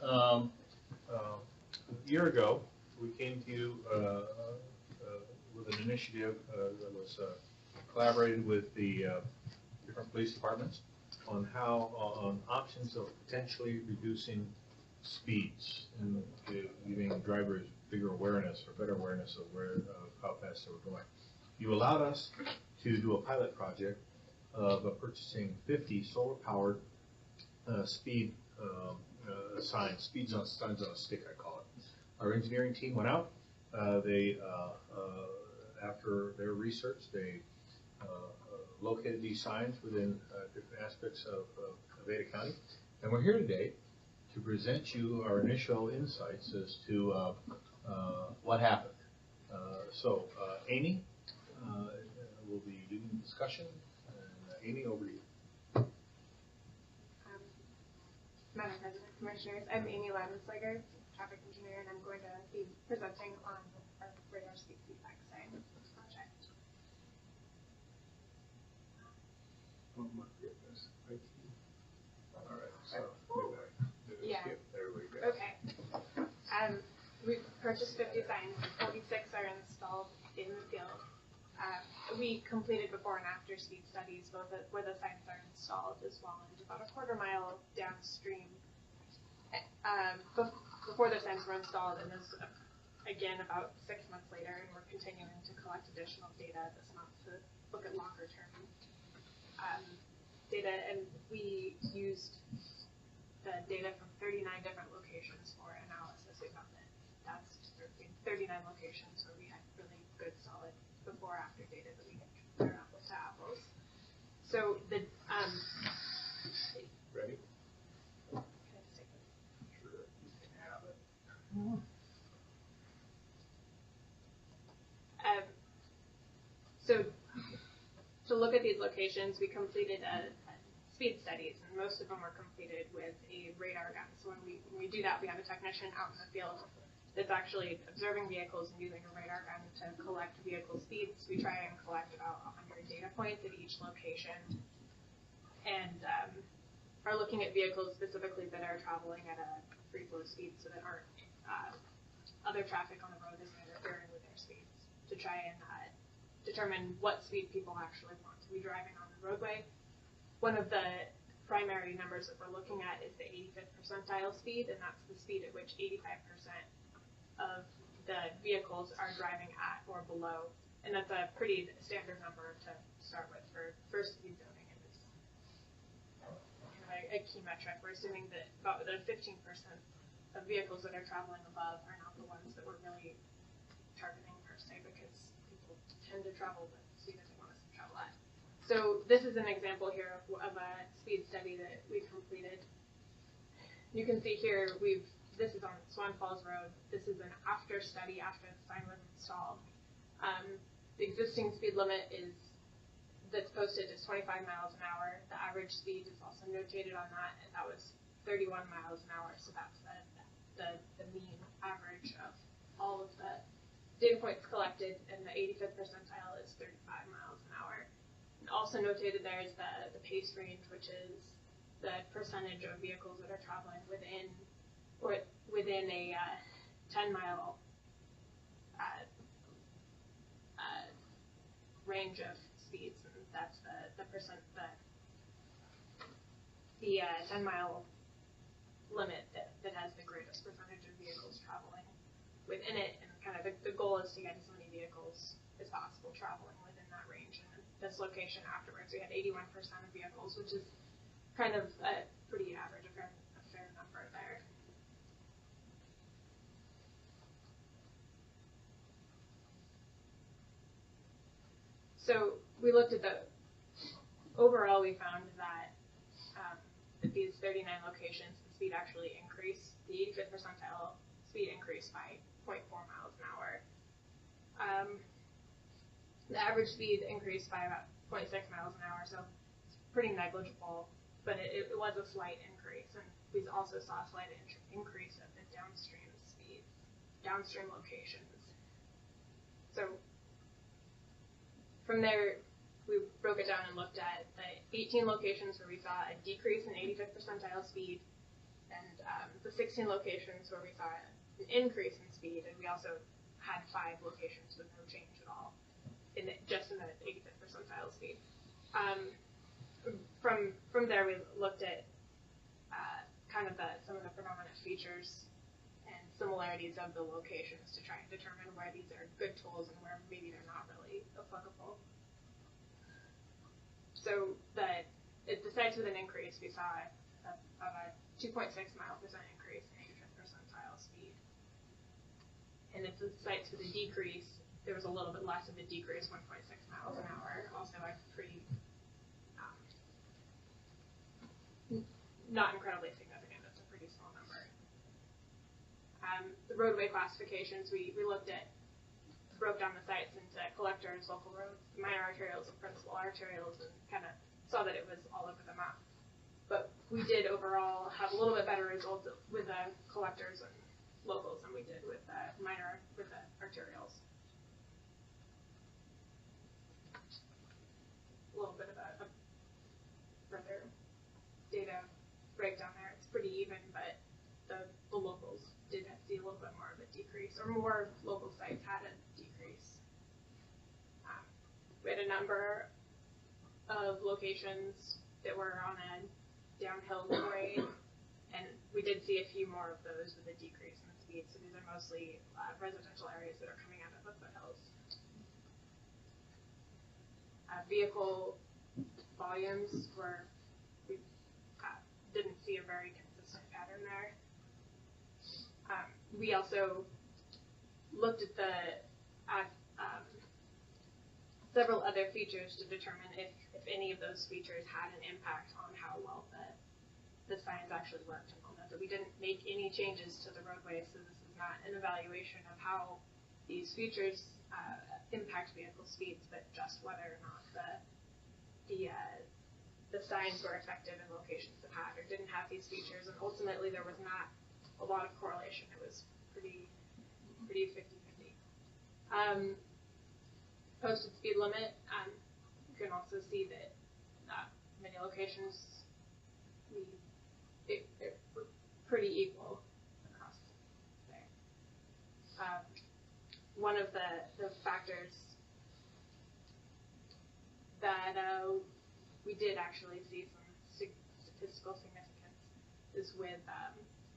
A year ago, we came to you with an initiative that was collaborated with the different police departments on on options of potentially reducing speeds and giving drivers bigger awareness or better awareness of how fast they were going. You allowed us to do a pilot project of purchasing 50 solar-powered speed signs, signs on a stick, I call it. Our engineering team went out. After their research, they located these signs within different aspects of Ada County. And we're here today to present you our initial insights as to what happened. Amy will be leading the discussion. Amy, over to you. Madam President, Commissioners, I'm Amy Ladensliger, traffic engineer, and I'm going to be presenting on our radar speed feedback sign project. Oh my goodness. All right, so yeah. There we go. Okay. We've purchased 50 signs, 46 are installed in the field. We completed before and after speed studies, both where the signs are installed as well and about a quarter mile downstream before the signs were installed, and this again about 6 months later, and we're continuing to collect additional data this month to look at longer term data, and we used the data from 39 different locations for analysis. We found that that's 39 locations where we had really good solid before after data that we could compare apples to apples. So the ready? Can I stick it? Sure, you can have it. So to look at these locations, we completed speed studies, and most of them were completed with a radar gun. So when we do that, we have a technician out in the field that's actually observing vehicles and using a radar gun to collect vehicle speeds. We try and collect about 100 data points at each location, and are looking at vehicles specifically that are traveling at a free flow speed, so that aren't other traffic on the road isn't interfering with their speeds, to try and determine what speed people actually want to be driving on the roadway. One of the primary numbers that we're looking at is the 85th percentile speed, and that's the speed at which 85% of the vehicles are driving at or below, and that's a pretty standard number to start with for speed zoning. And it's kind of a key metric. We're assuming that about the 15% of vehicles that are traveling above are not the ones that we're really targeting per se, because people tend to travel with the speed that they want us to travel at. So this is an example here of a speed study that we've completed. You can see here this is on Swan Falls Road. This is an after study after the sign was installed. The existing speed limit that's posted is 25 miles an hour. The average speed is also notated on that, and that was 31 miles an hour. So that's the mean average of all of the data points collected, and the 85th percentile is 35 miles an hour. And also notated there is the pace range, which is the percentage of vehicles that are traveling within a 10-mile range of speeds, and that's the 10-mile limit that has the greatest percentage of vehicles traveling within it, and kind of the goal is to get as many vehicles as possible traveling within that range. And this location afterwards, we had 81% of vehicles, which is kind of a pretty average, a fair number there. So we looked at overall we found that at these 39 locations, the speed actually increased. The 85th percentile speed increased by 0.4 miles an hour. The average speed increased by about 0.6 miles an hour, so it's pretty negligible, but it was a slight increase. And we also saw a slight increase of the downstream locations. So from there, we broke it down and looked at the 18 locations where we saw a decrease in 85th percentile speed, And the 16 locations where we saw an increase in speed, and we also had 5 locations with no change at all, just in the 85th percentile speed. From there, we looked at kind of some of the predominant features and similarities of the locations to try and determine where these are good tools and where maybe they're not really applicable. So the sites with an increase, we saw about a 2.6 mile % increase in 85th percentile speed. And if the sites with a decrease, there was a little bit less of a decrease, 1.6 miles an hour, also a pretty not incredibly significant. That's a pretty small number. The roadway classifications, we looked at, broke down the sites into collectors, local roads, minor arterials, and principal arterials, and kind of saw that it was all over the map. But we did overall have a little bit better results with the collectors and locals than we did with the arterials. A little bit of a further data breakdown there. It's pretty even, but the locals did see a little bit more of a decrease, or more local sites had a decrease. We had a number of locations that were on a downhill grade, and we did see a few more of those with a decrease in the speed. So these are mostly residential areas that are coming out of the foothills. Vehicle volumes were, we didn't see a very consistent pattern there. We also looked at several other features to determine if any of those features had an impact on how well the signs actually worked. And we'll note that we didn't make any changes to the roadway, so this is not an evaluation of how these features impact vehicle speeds, but just whether or not the signs were effective in locations that had or didn't have these features. And ultimately, there was not a lot of correlation. It was pretty 50-50. Posted speed limit, you can also see that many locations were pretty equal across there. One of the factors that we did actually see some statistical significance is with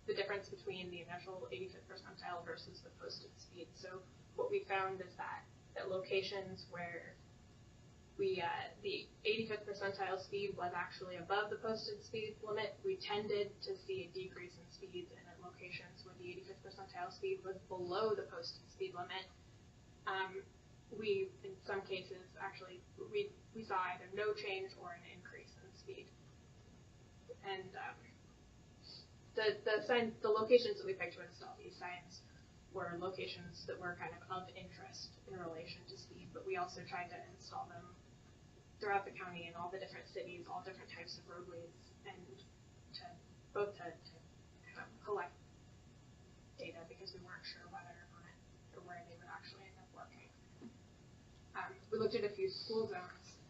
the difference between the initial 85th percentile versus the posted speed. So what we found is that locations where the 85th percentile speed was actually above the posted speed limit, we tended to see a decrease in speeds, and at locations where the 85th percentile speed was below the posted speed limit, we, in some cases, actually, we saw either no change or an increase in speed. And the locations that we picked to install these signs were locations that were kind of interest in relation to speed, but we also tried to install them throughout the county in all the different cities, all different types of roadways, and to kind of collect data because we weren't sure whether or not or where they would actually end up working. We looked at a few school zones.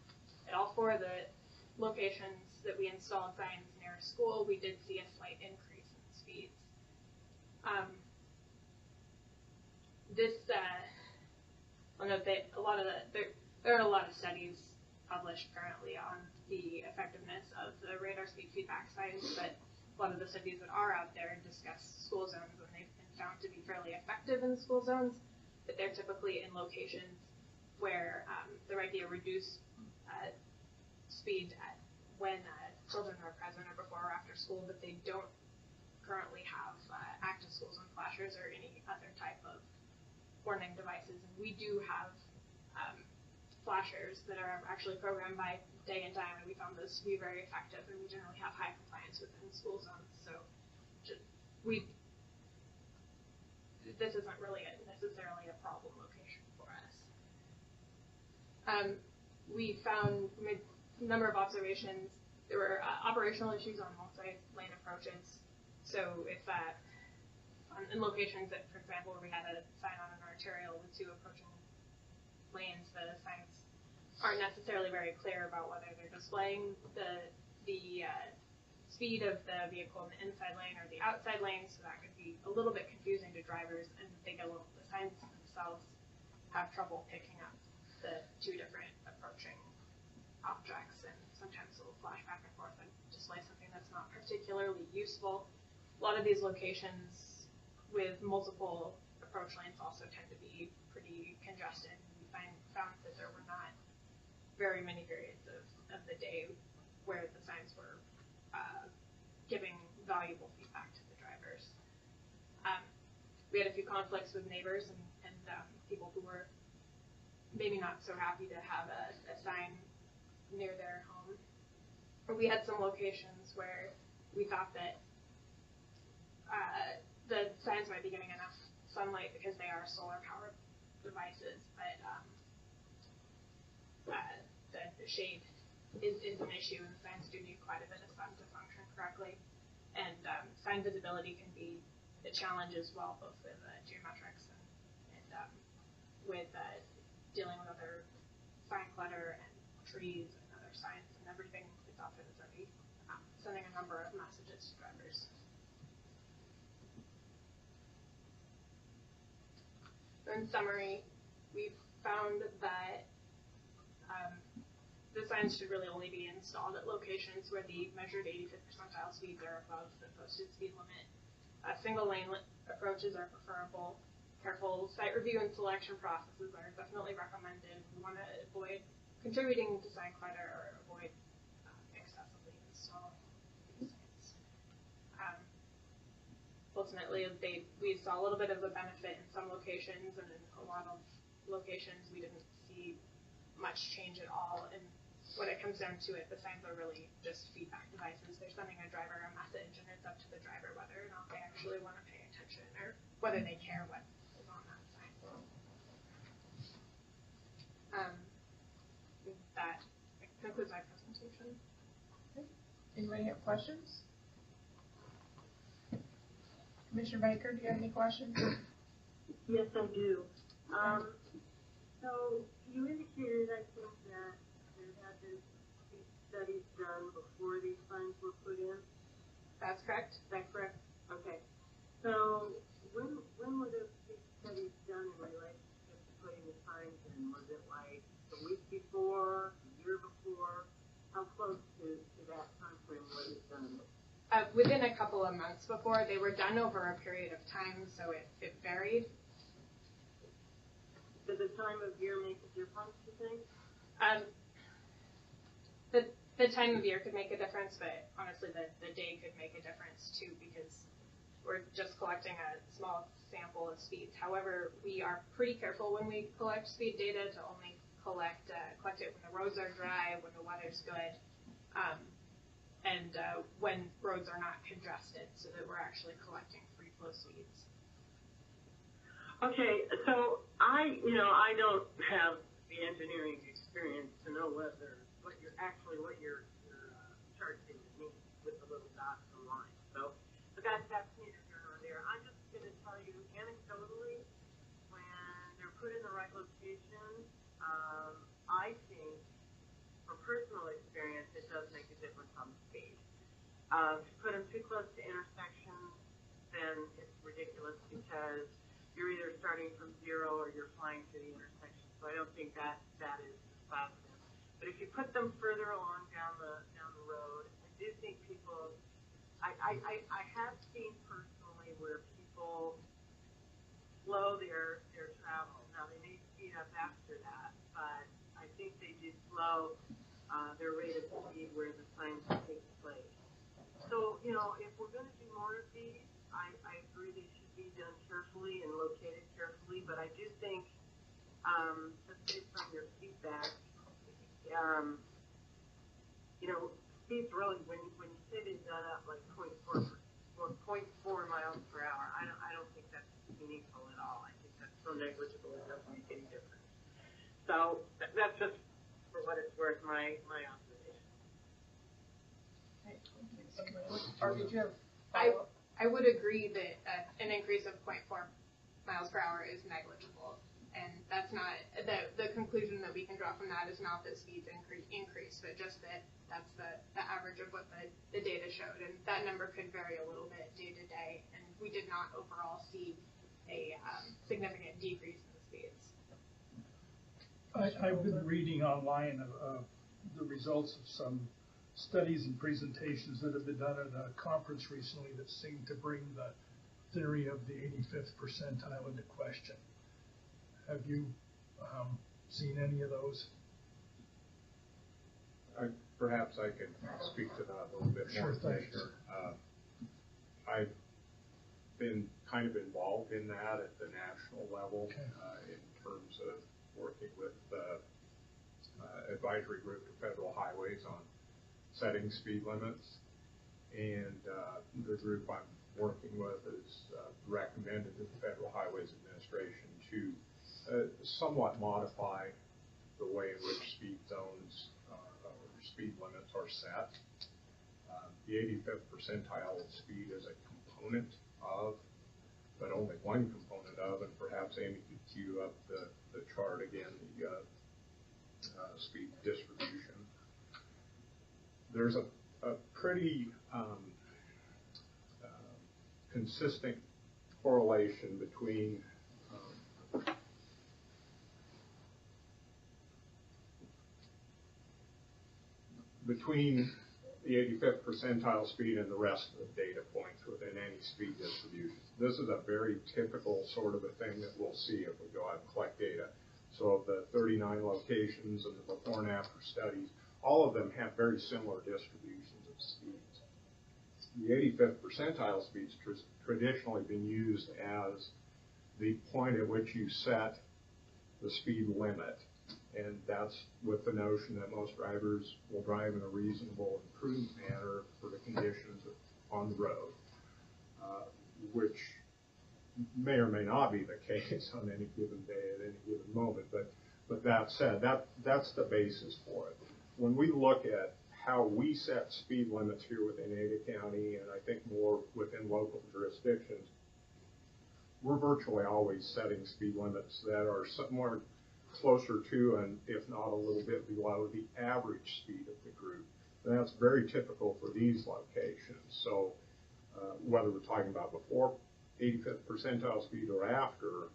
At all 4 of the locations that we installed signs near a school, we did see a slight increase in speeds. I'll note that there are a lot of studies published currently on the effectiveness of the radar speed feedback signs, but a lot of the studies that are out there discuss school zones, and they've been found to be fairly effective in school zones, but they're typically in locations where there might be a reduced speed when children are present or before or after school, but they don't currently have active school zone flashers or any other type of warning devices. And we do have flashers that are actually programmed by day and time, and we found those to be very effective, and we generally have high compliance within school zones. So this isn't really necessarily a problem location for us. We made a number of observations. There were operational issues on multi-lane approaches. So if in locations that, for example, where we had a sign on an arterial with 2 approaching lanes, the signs aren't necessarily very clear about whether they're displaying the speed of the vehicle in the inside lane or the outside lane, so that could be a little bit confusing to drivers, and the signs themselves have trouble picking up the two different approaching objects, and sometimes it'll flash back and forth and display something that's not particularly useful. A lot of these locations with multiple approach lanes also tend to be pretty congested. We found that there were not very many periods of the day where the signs were giving valuable feedback to the drivers. We had a few conflicts with neighbors and people who were maybe not so happy to have a sign near their home. We had some locations where we thought that the signs might be getting enough sunlight because they are solar powered devices, but the shade is an issue, and the signs do need quite a bit of sun to function correctly. And sign visibility can be a challenge as well, both with geometrics and with dealing with other sign clutter and trees and other signs and everything. It's often sending a number of messages to drivers. So in summary, we've found that the signs should really only be installed at locations where the measured 85th percentile speeds are above the posted speed limit. Single lane approaches are preferable. Careful site review and selection processes are definitely recommended. We want to avoid contributing to sign clutter or avoid excessively installing these signs. Ultimately, we saw a little bit of a benefit in some locations, and in a lot of locations we didn't see much change at all. And when it comes down to it, the signs are really just feedback devices. They're sending a driver a message, and it's up to the driver whether or not they actually want to pay attention or whether they care what is on that sign. That concludes my presentation. Okay. Anybody have questions? Commissioner Baker, do you have any questions? Yes, I do. So you indicated, I think, that there had been studies done before these signs were put in. That's correct. Is that correct? Okay. So when were these studies done in relationship to putting the signs in? Was it like the week before, the year before? How close to that time frame was it done? Within a couple of months before. They were done over a period of time, so it varied. Does the time of year make a difference, you think? The time of year could make a difference, but honestly the day could make a difference too, because we're just collecting a small sample of speeds. However, we are pretty careful when we collect speed data to only collect it when the roads are dry, when the weather's good, and when roads are not congested, so that we're actually collecting free flow speeds. Okay, so I don't have the engineering experience to know what your chart data means with the little dots and lines. So, but that's neither here nor there. I'm just going to tell you anecdotally, when they're put in the right location, I think, from personal experience, it does make a difference on the speed. To put them too close to intersections, then it's ridiculous because you're either starting from zero or you're flying to the intersection. So I don't think that is positive. But if you put them further along down the road, I do think people. I have seen personally where people slow their travel. Now they may speed up after that, but I think they do slow their rate of speed where the signs take place. So if we're going to do more of these, I agree they should be done carefully and located carefully, but I do think, just based on your feedback, speeds really, when you say they've done up like 0.4 miles per hour, I don't think that's meaningful at all. I think that's so negligible it doesn't make any difference. So that's just, for what it's worth, my observation. Or did you have I would agree that an increase of 0.4 miles per hour is negligible, and and that's not, the conclusion that we can draw from that is not that speeds increase, but just that that's the average of what the data showed, and that number could vary a little bit day to day, and we did not overall see a significant decrease in the speeds. I've been reading online of the results of some studies and presentations that have been done at a conference recently that seem to bring the theory of the 85th percentile into question. Have you seen any of those? Perhaps I can speak to that a little bit more. Sure, thanks. I've been kind of involved in that at the national level, okay. In terms of working with the advisory group for federal highways on setting speed limits. And the group I'm working with has recommended to the Federal Highways Administration to somewhat modify the way in which speed zones or speed limits are set. The 85th percentile speed is a component of, but only one component of, and perhaps Amy could cue up the chart again, the speed distribution. There's a pretty consistent correlation between the 85th percentile speed and the rest of the data points within any speed distribution. This is a very typical sort of a thing that we'll see if we go out and collect data. So of the 39 locations and the before and after studies, all of them have very similar distributions of speeds. The 85th percentile speeds traditionally been used as the point at which you set the speed limit. And that's with the notion that most drivers will drive in a reasonable and prudent manner for the conditions on the road, which may or may not be the case on any given day at any given moment. But that said, that's the basis for it. When we look at how we set speed limits here within Ada County, and I think more within local jurisdictions, we're virtually always setting speed limits that are somewhere closer to, and if not a little bit below, the average speed of the group. And that's very typical for these locations. So whether we're talking about before 85th percentile speed or after,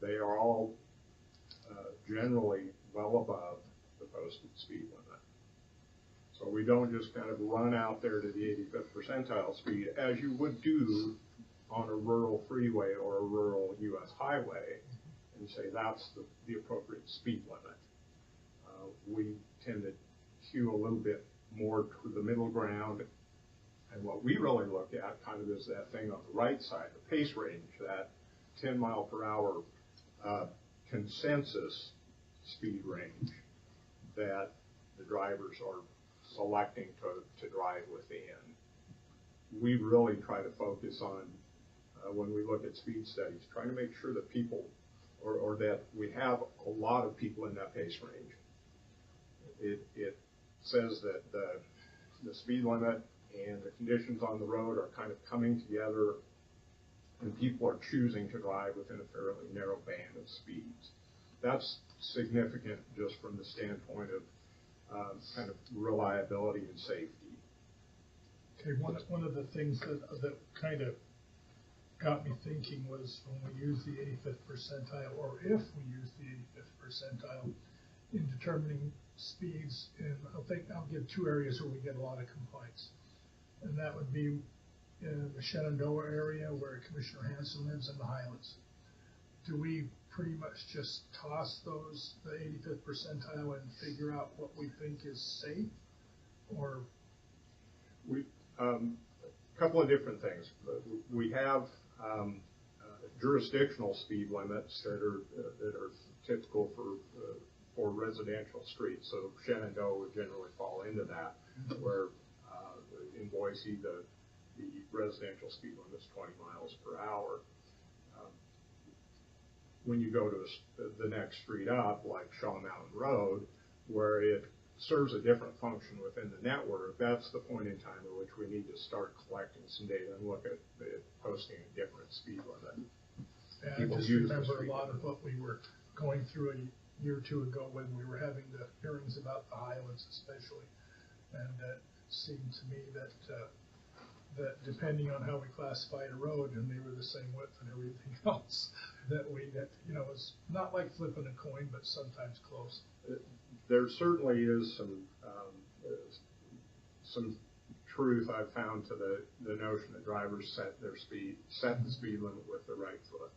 they are all generally well above the posted speed limit. So we don't just kind of run out there to the 85th percentile speed as you would do on a rural freeway or a rural U.S. highway and say that's the appropriate speed limit. We tend to hew a little bit more to the middle ground, and what we really look at kind of is that thing on the right side, the pace range, that 10 mile per hour consensus speed range that the drivers are selecting to drive within. We really try to focus on, when we look at speed studies, trying to make sure that people, or that we have a lot of people in that pace range. It says that the speed limit and the conditions on the road are kind of coming together, and people are choosing to drive within a fairly narrow band of speeds. That's significant just from the standpoint of kind of reliability and safety. Okay, one of the things that kind of got me thinking was when we use the 85th percentile, or if we use the 85th percentile in determining speeds, and I'll give two areas where we get a lot of complaints, and that would be in the Shenandoah area where Commissioner Hanson lives in the Highlands. Do we pretty much just toss the 85th percentile and figure out what we think is safe, or? We a couple of different things. We have jurisdictional speed limits that are typical for residential streets. So Shenandoah would generally fall into that, where in Boise the residential speed limit is 20 miles per hour. When you go to the next street up, like Shaw Mountain Road, where it serves a different function within the network, that's the point in time at which we need to start collecting some data and look at posting a different speed limit. I just remember a lot of what we were going through a year or two ago when we were having the hearings about the Highlands especially. And it seemed to me that that depending on how we classified a road, and they were the same width and everything else, that was not like flipping a coin, but sometimes close. There certainly is some truth I've found to the notion that drivers set the speed limit with the right foot.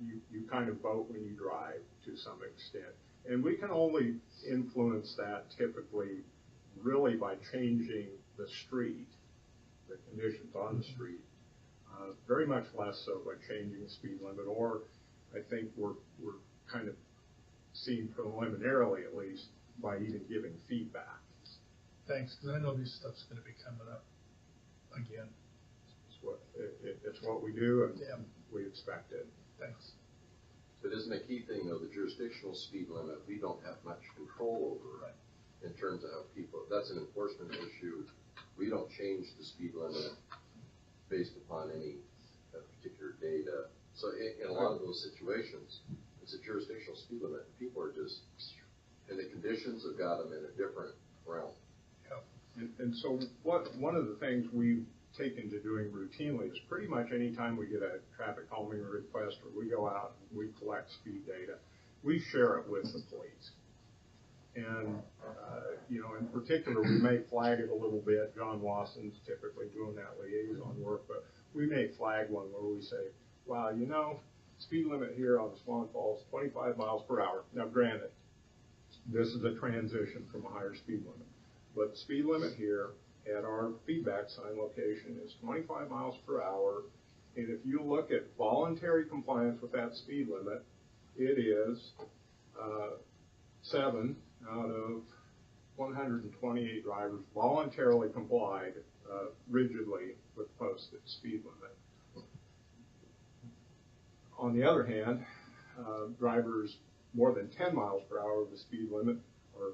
You kind of vote when you drive to some extent, and we can only influence that typically really by changing the street, the conditions on the street, very much less so by changing the speed limit, or I think we're kind of seeing preliminarily at least by even giving feedback. Thanks, because I know this stuff's going to be coming up again. It's what we do, and yeah, we expect it. Thanks. But isn't a key thing, though, the jurisdictional speed limit, we don't have much control over in terms of how people, that's an enforcement issue. We don't change the speed limit based upon any particular data. So in a lot of those situations, it's a jurisdictional speed limit. People are just, and the conditions have got them in a different realm. And so one of the things we've taken to doing routinely is pretty much any time we get a traffic calming request or we go out and we collect speed data, we share it with the police. And, in particular, we may flag it a little bit. John Watson's typically doing that liaison work, but we may flag one where we say, wow, speed limit here on Swan Falls, 25 miles per hour. Now, granted, this is a transition from a higher speed limit, but the speed limit here at our feedback sign location is 25 miles per hour. And if you look at voluntary compliance with that speed limit, it is 7 out of 128 drivers voluntarily complied rigidly with the posted speed limit. On the other hand, drivers more than 10 miles per hour of the speed limit are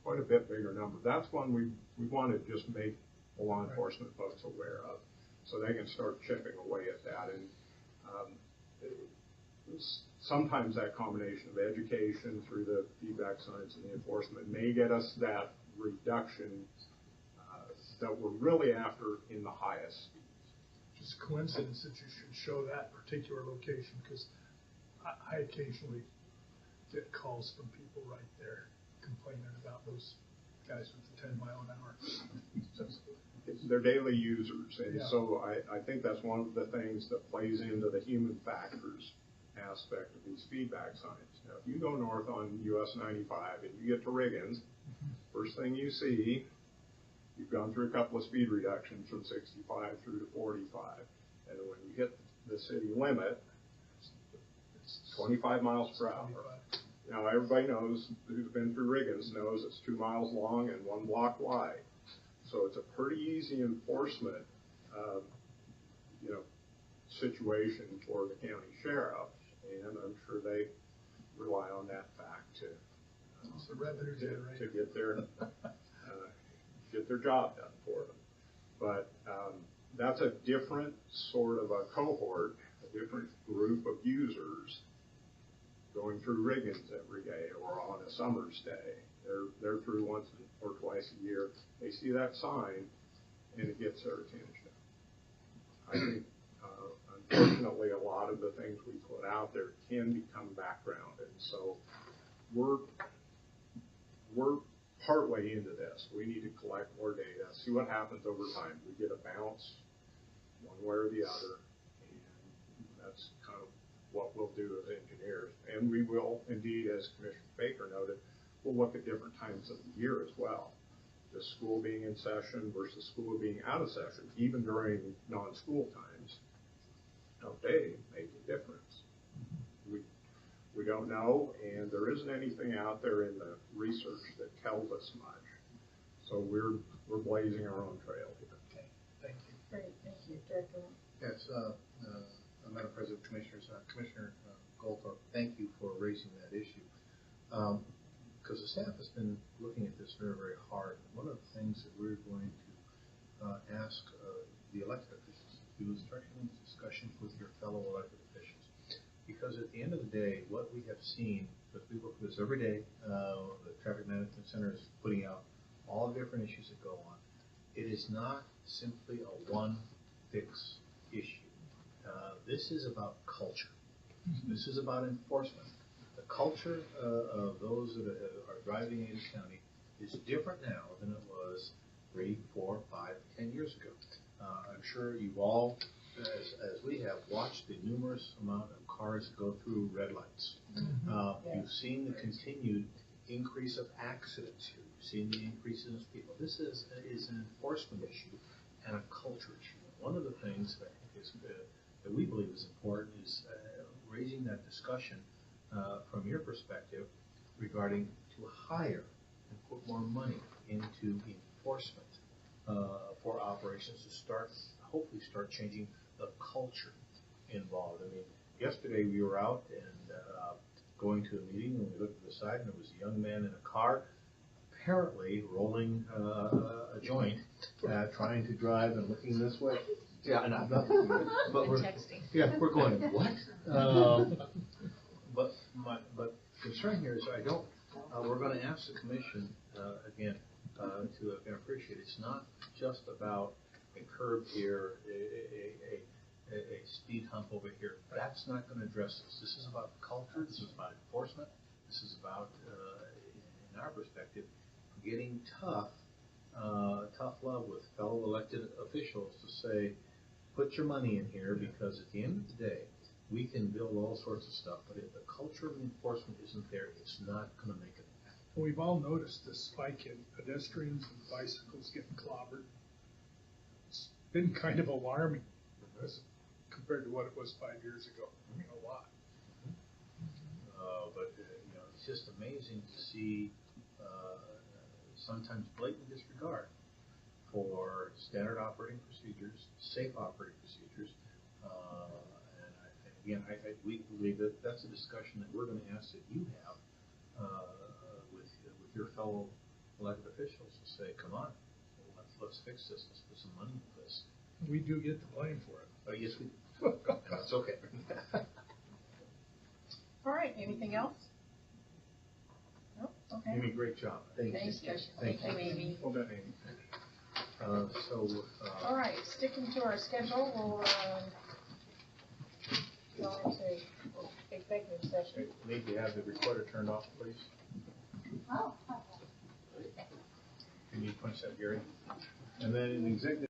quite a bit bigger number. That's one we want to just make the law enforcement folks aware of, so they can start chipping away at that. And sometimes that combination of education through the feedback signs and the enforcement may get us that reduction that we're really after in the highest speeds. Just coincidence that you should show that particular location, because I occasionally get calls from people right there complaining about those guys with the 10 mile an hour. They're daily users, and so I think that's one of the things that plays into the human factors aspect of these feedback signs. Now, if you go north on US 95 and you get to Riggins, first thing you see, you've gone through a couple of speed reductions from 65 through to 45, and when you hit the city limit, it's 25 miles per hour. Now, everybody knows, who's been through Riggins knows it's 2 miles long and 1 block wide. So it's a pretty easy enforcement, situation for the county sheriff, and I'm sure they rely on that fact to get their job done for them. But that's a different sort of a cohort, a different group of users going through Riggins every day or on a summer's day. They're through once or twice a year. They see that sign, and it gets their attention. I think, unfortunately, a lot of the things we put out there can become background, and so we're partway into this. We need to collect more data, see what happens over time. We get a bounce one way or the other, and that's kind of what we'll do as engineers. And we will, indeed, as Commissioner Baker noted, we'll look at different times of the year as well. The school being in session versus school being out of session, even during non-school times of day, make a difference. We don't know, and there isn't anything out there in the research that tells us much. So we're blazing our own trail here. Okay, thank you. Great, thank you. Director? Yes, Madam President, Commissioners, Commissioner Goldthorpe, thank you for raising that issue. Because the staff has been looking at this very, very hard. One of the things that we're going to ask the elected officials to do is start having discussions with your fellow elected officials. Because at the end of the day, what we have seen, because we work with this every day, the Traffic Management Center is putting out all the different issues that go on. It is not simply a one fix issue. This is about culture. This is about enforcement. The culture of those that are driving in the county is different now than it was 3, 4, 5, 10 years ago. I'm sure you've all, as we have, watched the numerous amount of cars go through red lights. You've seen the continued increase of accidents here. You've seen the increase in people. This is an enforcement issue and a culture issue. One of the things that I think is that we believe is important is raising that discussion from your perspective regarding to hire and put more money into enforcement for operations to hopefully start changing the culture involved. I mean, yesterday we were out and going to a meeting, and we looked to the side, and there was a young man in a car, apparently rolling a joint, trying to drive and looking this way. Yeah, and I'm not. But we're texting. Yeah, we're going what? But concern here is I don't. We're going to ask the commission again to appreciate it's not just about a curb here, a speed hump over here. That's not going to address this. This is about culture. This is about enforcement. This is about, in our perspective, getting tough love with fellow elected officials to say, put your money in here, because at the end of the day, we can build all sorts of stuff, but if the culture of enforcement isn't there, it's not going to make it happen. We've all noticed the spike in pedestrians and bicycles getting clobbered. It's been kind of alarming as compared to what it was 5 years ago. I mean, a lot. But it's just amazing to see sometimes blatant disregard for standard operating procedures, safe operating procedures. We believe that that's a discussion that we're going to ask that you have with your fellow elected officials to say, come on, let's fix this. Let's put some money into this. We do get the blame for it. Oh, yes, we do. That's okay. All right, anything else? No? Okay. Amy, great job. Thank Thanks, you. Josh. Thank you, Amy. Well done, Amy. All right, sticking to our schedule, we'll go into executive session. Need to have the recorder turned off, please. Oh. Can you punch that, Gary? And then in executive